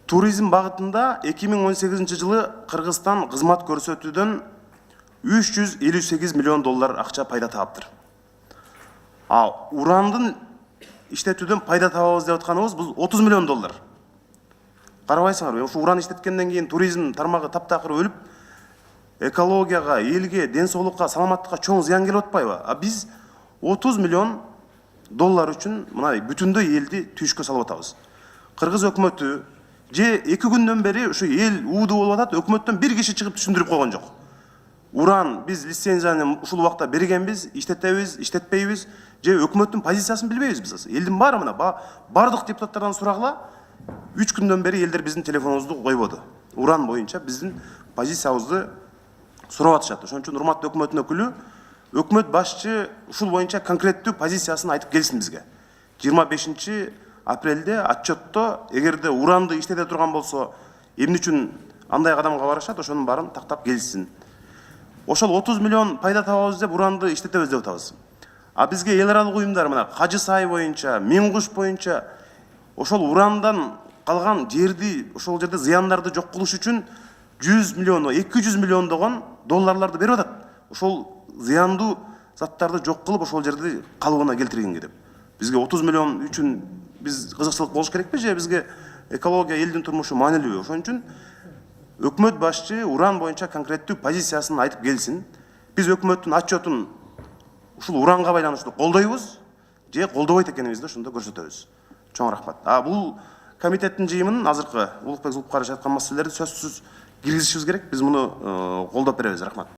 Туризм багытында 2018 жылы Кыргызстан кызмат көрсөтүүдөн 358 миллион доллар акча пайда таптыр. Урандын иштетүүдөн пайда табабыз деп атканыбыз бул 30 миллион доллар. Карабайсыңарбы? Ушу уран иштеткенден кийин туризм тармагы таптакыр өлүп, экологияга, элге, ден соолукка, саламаттыкка чоң зыян келип атпайбы? Биз 30 миллион доллар үчүн мына бүтүндөй элди түйүшкө салып атабыз. Кыргыз өкмөтү же 2 күндөн бери ушу эл ууду болуп атат, өкмөттөн бир киши чыгып түшүндүрүп койгон жок. Уран биз лицензияны ушул убакта бергенбиз, иштетебиз, иштетпейбиз, же өкмөттүн позициясын билбейбиз биз. Элдин баары мына бардык депутаттардан сурагыла, 3 күндөн бери элдер биздин телефонубузду койбоду. Уран боюнча биздин позициябызды сурап атышат. Ошон үчүн урматтуу өкмөттүн өкүлү, өкмөт башчы ушул боюнча конкреттүү позициясын айтып келсин бизге. 25 апрелде отчетто эгерде уранды иштете турган болсо, эмне үчүн андай кадамга барышат, ошонун баарын тактап келсин. Ошол 30 миллион пайда табабыз деп уранды иштетебиз деп атабыз. Бизге эл аралык уюмдар мына Кажы Сай боюнча, Миңкуш боюнча ошол урандан калган жерди, ошол жерде зыяндарды жок кылыш үчүн 100 миллион, 200 миллиондогон долларларды берип атат. Ошол зыяндуу заттарды жок кылып, ошол жерди калыбына келтиргенге деп. Бизге 30 миллион үчүн биз кызыкчылык болуш керекпи же бизге экология, элдин турмушу маанилүүбү? Ошон үчүн өкмөт башчы уран боюнча конкреттүү позициясын айтып келсин. Биз өкмөттүн отчетун ушул уранга байланыштуу колдойбуз же колдобойт экенибизди ошондо көрсөтөбүз. Чоң рахмат. Бул комитеттин жыйымынын азыркы Улукбек Зулпукарович айткан маселелерди сөзсүз киргизишибиз керек. Биз муну колдоп беребиз. Рахмат.